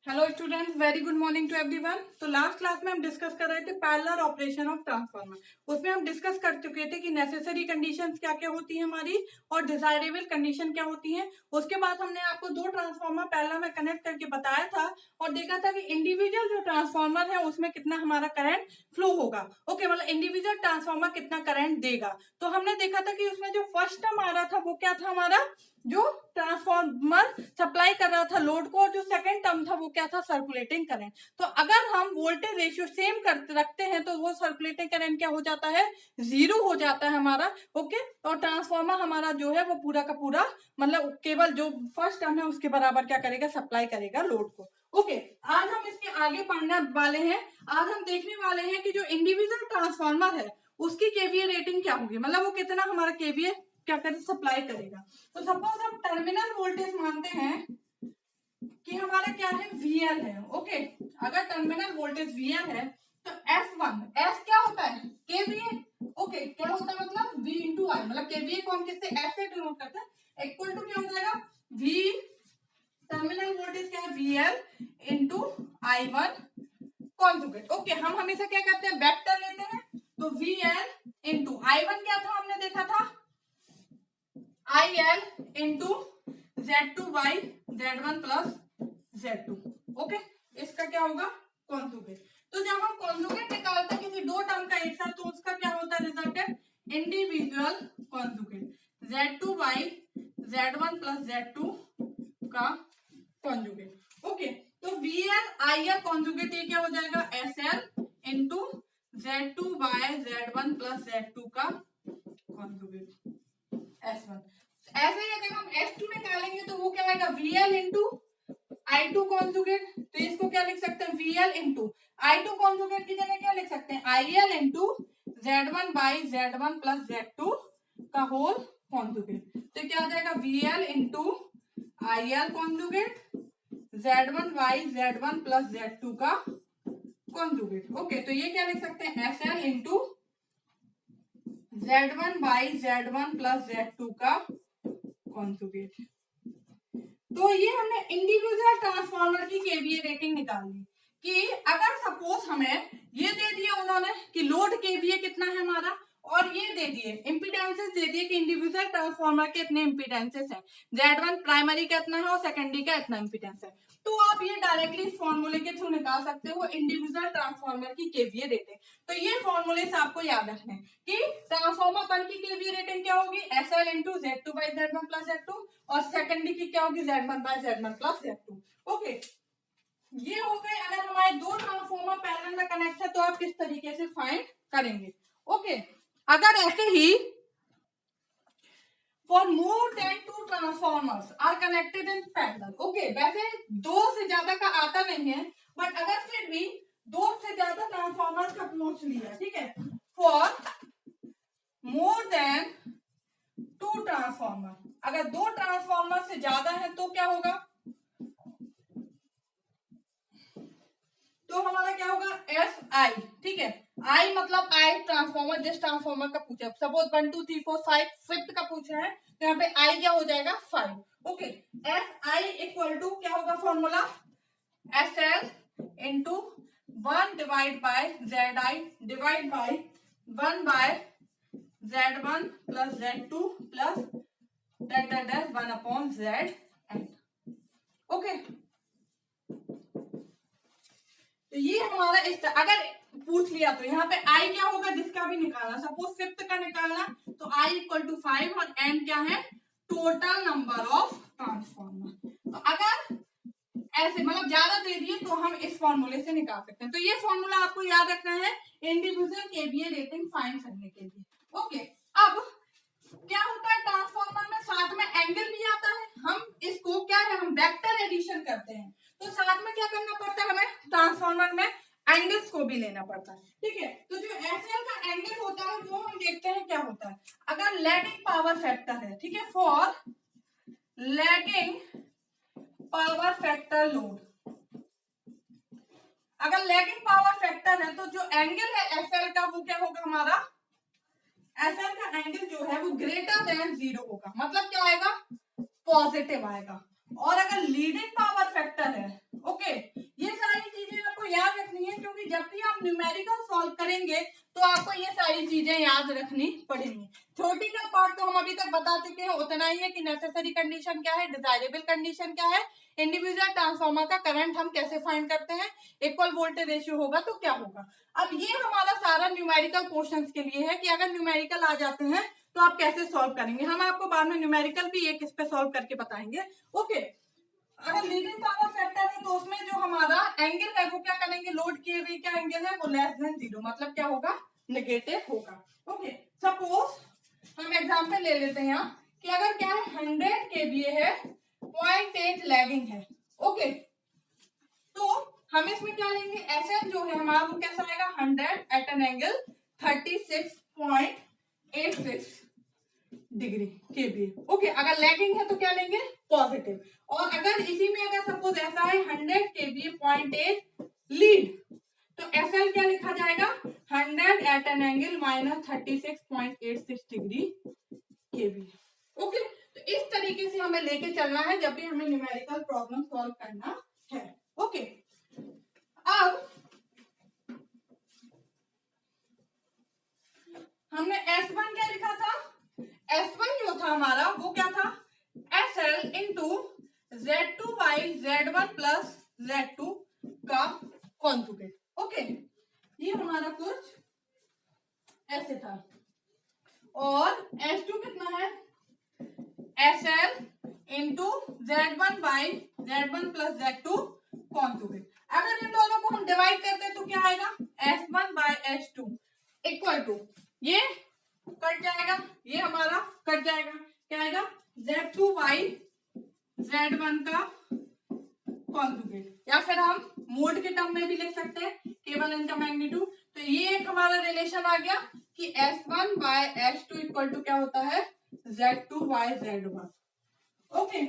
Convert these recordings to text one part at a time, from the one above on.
Hello students, very good morning to everyone. तो last class में हम डिस्कस कर रहे थे पैरेलल ऑपरेशन ऑफ ट्रांसफार्मर। उसमें हम डिस्कस कर चुके थे कि नेसेसरी कंडीशंस क्या क्या होती हैं हमारी और डिजायरेबल कंडीशन क्या होती हैं। उसके बाद हमने आपको दो ट्रांसफार्मर पैरेलल में कनेक्ट करके बताया था और देखा था कि इंडिविजुअल जो ट्रांसफार्मर है उसमें कितना हमारा करंट फ्लो होगा। ओके, मतलब इंडिविजुअल ट्रांसफार्मर कितना करंट देगा। तो हमने देखा था कि उसमें जो फर्स्ट टर्म आ रहा था वो क्या था, हमारा जो ट्रांसफार्मर सप्लाई कर रहा था लोड को, और जो सेकंड टर्म था वो क्या था, सर्कुलेटिंग करंट। तो अगर हम वोल्टेज रेशियो सेम रखते हैं तो वो सर्कुलेटिंग करंट क्या हो जाता है, जीरो हो जाता है हमारा। ओके, और ट्रांसफार्मर हमारा जो है वो पूरा का पूरा मतलब केवल जो फर्स्ट टर्म है उसके बराबर क्या करेगा, सप्लाई करेगा लोड को। ओके, आज हम इसके आगे पढ़ने वाले हैं। आज हम देखने वाले हैं कि जो इंडिविजुअल ट्रांसफार्मर है उसकी केवीए रेटिंग क्या होगी, मतलब वो कितना हमारा केवीए क्या करे, सप्लाई करेगा। तो सपोज हम टर्मिनल वोल्टेज मानते हैं कि हमारा क्या है, वीएल है। ओके, अगर टर्मिनल वोल्टेज वीएल है तो S1 S क्या होता है, केवीए। ओके, क्या होता है मतलब V इंटू आई, मतलब केवीए को हम किससे, S से डिनोट करते हैं। इक्वल टू क्या हो जाएगा, V टर्मिनल वोल्टेज क्या है, VL into I1 conjugate. Okay, हम हमेशा क्या करते हैं, वेक्टर लेते हैं। तो VL इंटू I1 क्या था, हमने देखा था IL into Z2 by Z1 plus Z2। Okay, इसका क्या होगा, कॉन्जुगेट। तो जब हम कॉन्जुगेट निकालते हैं किसी दो टर्म का एक साथ तो उसका क्या होता है resultant, individual conjugate Z2 by Z1 plus Z2 का कॉन्जुगेट। ओके, तो VL IL कॉन्जुगेट ये क्या हो जाएगा, SL into Z2 bye Z1 plus Z2 का कॉन्जुगेट S1। ऐसे ही अगर हम S2 निकालेंगे तो वो क्या आएगा, VL इंटू I2 कॉन्जुगेट। तो इसको क्या लिख सकते हैं, VL इंटू I2 कॉन्जुगेट की जगह क्या लिख सकते हैं, IL into Z1 by Z1 plus Z2 का होल कॉन्जुगेट। तो क्या आ जाएगा, VL into IL conjugate Z1 by Z1 plus Z2 का कॉन्जुगेट। ओके, तो ये क्या लिख सकते हैं, SL into Z1 by Z1 plus Z2 का कॉन्जुगेट। तो ये हमने इंडिविजुअल ट्रांसफार्मर की केवीए रेटिंग निकाली कि अगर सपोज हमें ये दे दिया उन्होंने कि लोड केवीए कितना है हमारा, और ये दे दिए इंपीडेंसेस दे दिए कि इंडिविजुअल ट्रांसफार्मर के इतने इंपीडेंसेस हैं, Z1 प्राइमरी का इतना है और सेकेंडरी का इतना इंपीडेंस है। तो आप ये डायरेक्टली इस फॉर्मूले के थ्रू निकाल सकते हो इंडिविजुअल ट्रांसफार्मर की केवीए रेटिंग। तो ये फॉर्मूले से आपको याद रखने कि ट्रांसफार्मर वन की केवीए रेटिंग क्या होगी, SL into Z2 by Z1 plus Z2, और सेकेंडरी की क्या होगी, Z1 bye Z1 plus Z2। Okay, ये हो गए अगर हमारे दो ट्रांसफार्मर पैरेलल में कनेक्ट है तो आप किस तरीके से फाइंड करेंगे। ओके, अगर ऐसे ही for more than two transformers are connected in parallel. Okay, वैसे दो से ज्यादा का आता नहीं है, बट अगर फिर भी दो से ज्यादा ट्रांसफार्मर्स का पूछ लिया, ठीक है, for more than two transformer, अगर दो ट्रांसफार्मर से ज्यादा है तो क्या होगा, तो हमारा क्या होगा, एस आई। ठीक है, आई मतलब आई ट्रांसफार्मर, जिस ट्रांसफार्मर का पूछा, सपोज 1 2 3 4 5 फिफ्थ का पूछा है तो यहाँ पे आई क्या हो जाएगा, 5। Okay, S I equal to क्या होगा formula, S L into 1 divide by Z I divide by 1 by Z1 plus Z2 plus dot 1 upon Z N. Okay, तो ये हमारा इस अगर पूछ लिया तो यहाँ पे आई क्या होगा, जिसका भी निकालना, सपोज फिफ्थ का निकालना तो आई इक्वल टू 5 और एन क्या है, टोटल नंबर ऑफ ट्रांसफॉर्मर। तो अगर ऐसे मतलब ज्यादा दे दिए तो हम इस फॉर्मूले से निकाल सकते हैं। तो ये फॉर्मूला आपको याद रखना है इंडिविजुअल केवीए रेटिंग फाइंड करने के लिए। ओके, अब क्या होता है ट्रांसफार्मर में साथ में एंगल भी आता है, हम इसको क्या है, हम वेक्टर एडिशन करते हैं तो साथ में क्या करना पड़ता है, हमें ट्रांसफार्मर में एंगल्स को भी लेना पड़ता है। ठीक है, तो जो एसएल का एंगल होता है वो हम देखते हैं क्या होता है, अगर लैगिंग पावर फैक्टर है, ठीक है, for lagging power factor load, अगर लैगिंग पावर फैक्टर है तो जो एंगल है एसएल का वो क्या होगा, हमारा एसएल का एंगल जो है वो ग्रेटर देन 0 होगा, मतलब क्या आएगा, पॉजिटिव आएगा। और अगर लीडिंग पावर फैक्टर है, ओके, न्यूमेरिकल सॉल्व करेंगे तो आपको ये सारी चीजें याद रखनी पड़ेंगी। थ्योरेटिकल पार्ट तो हम अभी तक बता चुके हैं, उतना ही है कि नेसेसरी कंडीशन क्या है, डिजायरेबल कंडीशन क्या है, इंडिविजुअल ट्रांसफार्मर का करंट हम कैसे फाइंड करते हैं, इक्वल वोल्टेज रेशियो होगा तो क्या होगा। अब ये हमारा सारा न्यूमेरिकल क्वेश्चंस के लिए है कि अगर न्यूमेरिकल आ जाते हैं तो आप कैसे सॉल्व करेंगे। हम आपको बाद में न्यूमेरिकल भी एक इस पे सॉल्व करके बताएंगे। ओके, अगर लीडिंग पावर फैक्टर है तो उसमें जो हमारा एंगल है वो क्या करेंगे, लोड किए हुए क्या एंगल है वो लेस देन 0, मतलब क्या होगा, नेगेटिव होगा। ओके, सपोज हम एग्जांपल ले लेते हैं यहाँ कि अगर क्या है 100 kVA है, 0.8 लैगिंग है। ओके, तो हम इसमें क्या लेंगे, एसएल जो है हमारा वो कैसा आएगा, 100 at an angle 36.86 degree KVA. Okay, अगर लैगिंग है तो क्या लेंगे, पॉजिटिव। और अगर इसी में अगर सपोज ऐसा है 100 केवीए 0.8 लीड, तो एसएल क्या लिखा जाएगा, 100 at an angle -36.86 degree KVA. Okay, तो इस तरीके से हमें लेके चलना है जब भी हमें न्यूमेरिकल प्रॉब्लम सॉल्व करना है। ओके, अब हमने S1 क्या लिखा था, S1 जो था हमारा वो क्या था, SL into Z2 Z1 plus Z2 का कॉन्जुगेट। ओके, ये हमारा कुछ ऐसे था। और S2 कितना है, SL into Z1 plus Z2 conjugate. अगर इन दोनों को हम डिवाइड करते हैं तो क्या आएगा, S1 by S2 equal to, ये कट जाएगा, ये हमारा कट जाएगा, क्या आएगा, Z2 बाई Z1 का कॉन्जुगेट, या फिर हम मोड के टर्म में भी लिख सकते हैं, केवल इनका मैग्नीट्यूड। तो ये एक हमारा रिलेशन आ गया कि S1 by S2 equal to क्या होता है, Z2 बाय Z1। ओके,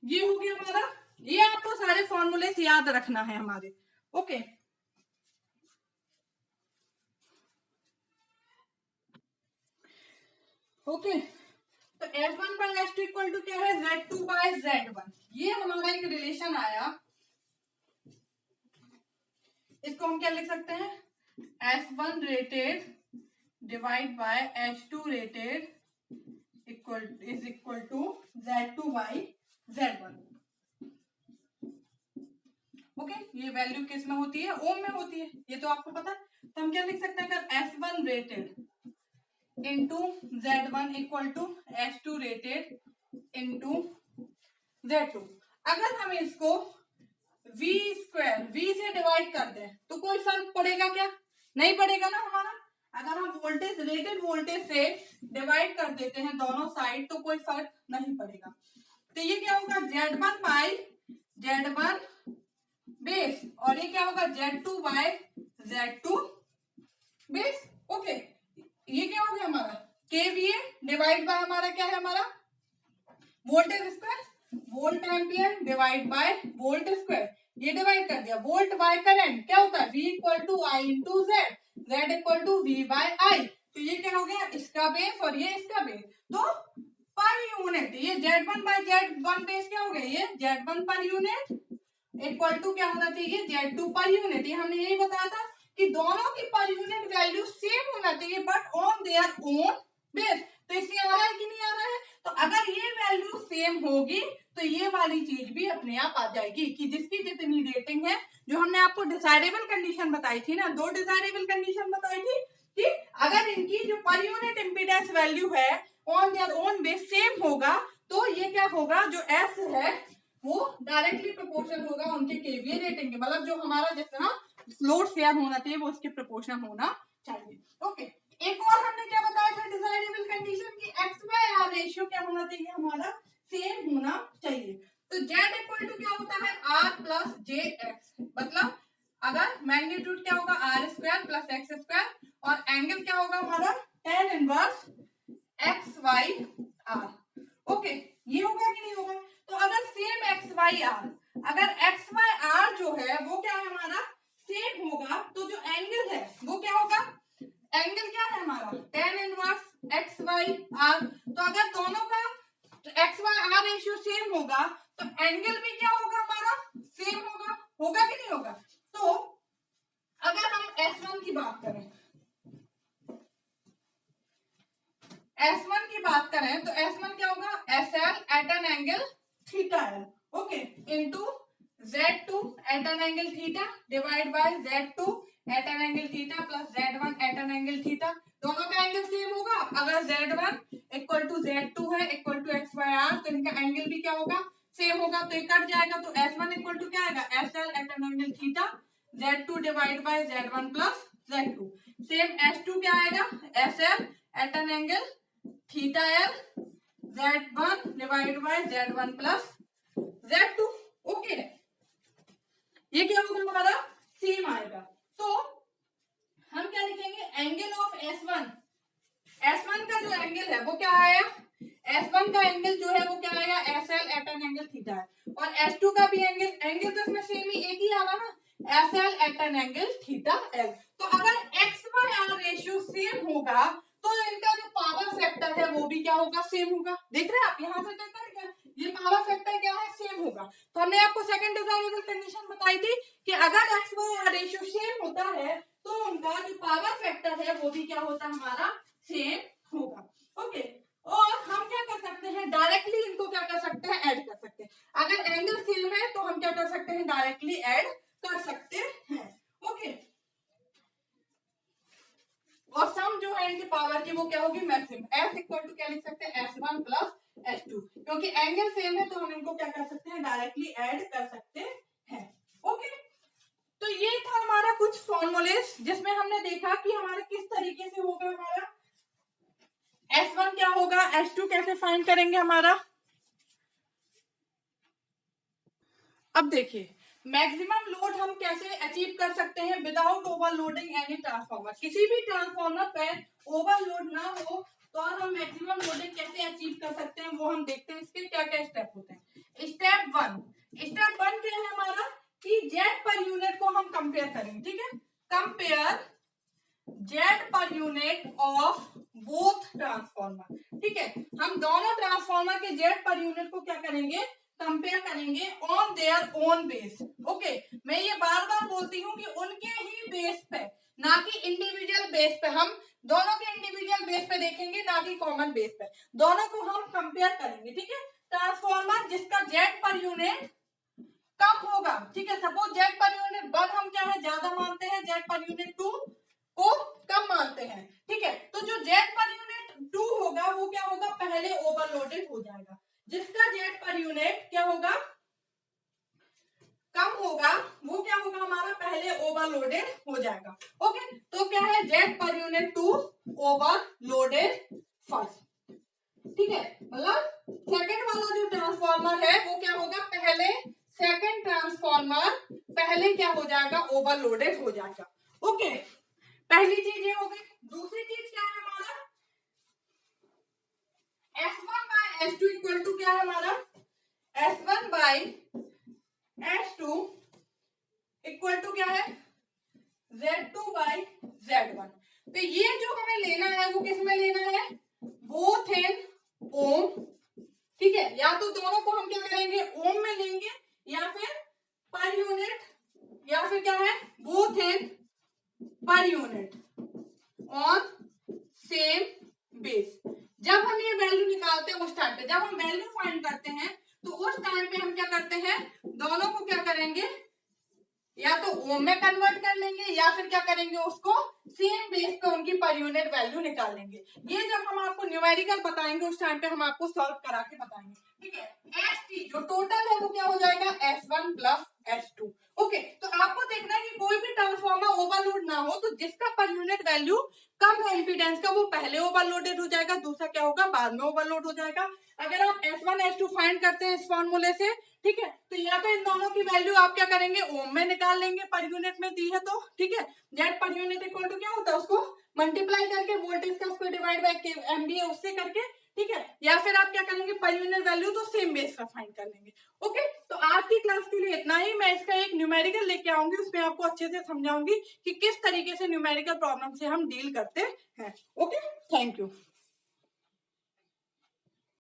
ये हो गया हमारा, ये आपको सारे फॉर्मूले याद रखना है हमारे। ओके, ओके, तो S1 by S2 equal to क्या है, Z2 बाय Z1। ये हमारा एक रिलेशन आया, इसको हम क्या लिख सकते हैं, S1 rated divide by S2 rated is equal to Z2 by Z1। Okay, ये वैल्यू किस में होती है, ओम में होती है, ये तो आपको पता है। तो हम क्या लिख सकते हैं, अगर S1 rated into Z1 equal to S2 rated into Z2, अगर हम इसको V स्क्वायर V से डिवाइड कर दें तो कोई फर्क पड़ेगा क्या, नहीं पड़ेगा ना हमारा। अगर हम वोल्टेज रेटेड वोल्टेज से डिवाइड कर देते हैं दोनों साइड तो कोई फर्क नहीं पड़ेगा। तो ये क्या होगा, Z1 बाई Z1 बेस, और ये क्या होगा, Z2 bye Z2 base. Okay, ये क्या हो गया हमारा, केवीए डिवाइड बाय हमारा क्या है, हमारा voltage square, volt ampere divide by volt square, ये डिवाइड कर दिया, वोल्ट बाय करंट क्या होता है, V equal to I into Z, Z equal to V by I. तो ये क्या हो गया, इसका बेस और ये इसका बेस, तो पर यूनिट ये Z1 बाय Z1 बेस क्या हो गया, ये Z1 per unit equal to क्या होना चाहिए, Z2 पर यूनिट। ये हमने यही बताया था कि दोनों की पर यूनिट वैल्यू सेम होना चाहिए but on their own base. तो इससे आ रहा है कि नहीं आ रहा है, तो अगर ये वैल्यू सेम होगी तो ये वाली चीज भी अपने आप आ जाएगी कि जिसकी जितनी रेटिंग है, जो हमने आपको डिसाइडेबल कंडीशन बताई थी ना, 2 डिसाइडेबल कंडीशन बताई थी कि अगर इनकी जो पर यूनिट इंपीडेंस वैल्यू है on their own base same होगा तो ये क्या होगा, जो एस है वो डायरेक्टली प्रोपोर्शनल होगा उनके केवीए रेटिंग के, मतलब जो हमारा जितना लोड शेयर होना चाहिए वो उसके प्रोपोर्शनल होना चाहिए। ओके, एक और हमने क्या बताया था डिजायरेबल कंडीशन की, एक्स बाय आर रेशियो क्या होना चाहिए, हमारा सेम होना चाहिए। तो जेड इक्वल टू क्या होता है, आर प्लस जे एक्स, मतलब अगर मैग्नीट्यूड क्या होगा, R square plus X square, और एंगल क्या होगा हमारा tan inverse X Y R. Okay, ये होगा कि नहीं होगा, तो अगर सेम एक्स वाई आर, अगर एक्स वाई आर जो है वो क्या है हमारा सेम होगा तो जो एंगल है वो क्या होगा, एंगल क्या है हमारा tan inverse X Y R. तो अगर दोनों का X Y R ratio same होगा तो एंगल भी क्या होगा हमारा सेम होगा, होगा कि नहीं होगा। तो करें तो S1 क्या होगा, SL at an angle theta L, okay, into Z2 at an angle theta divide by Z2 at an angle theta plus Z1 at an angle theta. दोनों का एंगल सेम होगा। अगर Z1 इक्वल टू Z2 है equal to X by R, तो इनका angle भी क्या होगा, सेम होगा, तो ये कट जाएगा। तो S1 इक्वल टू क्या आएगा, SL at an angle theta Z2 divide by Z1 plus Z2। Same S2 क्या आएगा, SL at an angle theta L Z1 divide by Z1 plus Z2, okay. ये क्या होगा हमारा, सेम आएगा। तो हम क्या लिखेंगे, एंगल ऑफ S1 का जो एंगल है वो क्या आया, S1 का एंगल जो है वो क्या आएगा, SL at an angle theta है, और S2 का भी एंगल तो इसमें सेम ही एक ही आवा ना, SL at an angle theta L। तो अगर x by r ratio same होगा तो इनका जो पावर फैक्टर है वो भी क्या होगा, सेम होगा। देख रहे हैं आप, यहाँ से क्या ये पावर फैक्टर क्या है, सेम होगा। तो हमने आपको सेकंड डिजायरेबल कंडीशन बताई थी कि अगर x by r ratio same होता है तो उनका जो पावर फैक्टर है वो भी क्या होता है, हमारा सेम होगा, ओके। और हम क्या कर सकते हैं, डायरेक्टली इनको क्या कर सकते हैं, ऐड कर सकते हैं। अगर एंगल सेम है तो हम क्या कर सकते हैं, डायरेक्टली ऐड कर सकते हैं, ओके। और सम जो है इनकी पावर की वो क्या होगी, मैक्सिमम। S इक्वल टू क्या लिख सकते हैं, S1 प्लस S2, क्योंकि एंगल सेम है तो हम इनको क्या कर सकते हैं, डायरेक्टली ऐड कर सकते हैं, ओके। तो ये था हमारा कुछ फॉर्मूलेस जिसमें हमने देखा कि हमारा किस तरीके से होगा, हमारा S1 क्या होगा, S2 कैसे फाइंड करेंगे हमारा। अब देखिए, मैक्सिमम लोड हम कैसे अचीव कर सकते हैं विदाउट ओवरलोडिंग एनी ट्रांसफॉर्मर। किसी भी ट्रांसफॉर्मर पर ओवरलोड ना हो तो हम मैक्सिमम लोडिंग कैसे अचीव कर सकते हैं वो हम देखते हैं। इसके क्या क्या स्टेप होते हैं। स्टेप वन क्या है हमारा, कि जेड पर यूनिट को हम कंपेयर करेंगे, ठीक है। Compare Z per unit of both transformer, ठीक है। हम दोनों ट्रांसफॉर्मर के जेड पर यूनिट को क्या करेंगे, कंपेयर करेंगे on their own base, okay. मैं ये बार बार बोलती हूँ कि उनके ही बेस पे, ना कि इंडिविजुअल बेस पे। हम दोनों के इंडिविजुअल बेस पे देखेंगे, ना कि कॉमन बेस पे। दोनों को हम कंपेयर करेंगे, ठीक है। ट्रांसफॉर्मर जिसका जेड पर यूनिट कम होगा, ठीक है। सपोज जेड पर यूनिट 1 हम क्या है, ज्यादा मानते हैं, जेड पर यूनिट 2 को कम मानते हैं, ठीक है। तो जो जेड पर यूनिट 2 होगा वो क्या होगा, पहले ओवरलोडेड हो जाएगा। जिसका जेड पर यूनिट क्या होगा, कम होगा, वो क्या होगा, हमारा पहले ओवरलोडेड हो जाएगा, ओके। तो क्या है, Z per unit 2 overloaded first, ठीक है। मतलब सेकंड वाला जो ट्रांसफॉर्मर है वो क्या होगा, पहले सेकंड ट्रांसफॉर्मर पहले क्या हो जाएगा, ओवरलोडेड हो जाएगा, ओके। पहली चीज ये हो गई। दूसरी चीज क्या है हमारा, S1 by S2 equal to क्या है हमारा, S1 by S2 equal to क्या है, Z2 बाय Z1। तो ये जो हमें लेना है वो किस में लेना है, बोथ इन ओम, ठीक है। या तो दोनों को हम क्या करेंगे, ओम में लेंगे, या फिर पर यूनिट, या फिर क्या है, both in per unit on same base. जब हम ये वैल्यू निकालते हैं उस टाइम पे, जब हम वैल्यू फाइंड करते हैं तो उस टाइम पे हम क्या करते हैं, दोनों को क्या करेंगे, या तो ओम में कन्वर्ट कर लेंगे, या फिर क्या करेंगे, उसको सेम बेस पे उनकी पर यूनिट वैल्यू निकाल लेंगे। ये जब हम आपको न्यूमेरिकल बताएंगे उस टाइम पे हम आपको सॉल्व करा के बताएंगे, ठीक है। एस जो टोटल है वो क्या हो जाएगा, S1 प्लस S2, ओके। तो आपको देखना है कि कोई भी ट्रांसफॉर्मर ओवरलोड ना हो, तो जिसका पर यूनिट वैल्यू कम है इंपीडेंस का वो पहले ओवरलोडेड हो जाएगा, दूसरा क्या होगा, बाद में ओवरलोड हो जाएगा। अगर आप S1 S2 फाइंड करते हैं इस फॉर्मूले से, ठीक है, तो या तो इन दोनों की वैल्यू आप क्या करेंगे, ओम में निकाल लेंगे, पर यूनिट में दी है तो, ठीक है। Z per unit equal to क्या होता है, उसको मल्टीप्लाई करके वोल्टेज का स्क्वायर डिवाइड बाय एमबीए उससे करके, ठीक है। या फिर आप क्या करेंगे, पर यूनिट वैल्यू तो सेम बेस पर फाइंड कर लेंगे, ओके। तो आज की क्लास के लिए इतना ही। मैं इसका एक न्यूमेरिकल लेके आऊंगी, उसमें आपको अच्छे से समझाऊंगी कि किस तरीके से न्यूमेरिकल प्रॉब्लम से हम डील करते हैं, ओके। Thank you.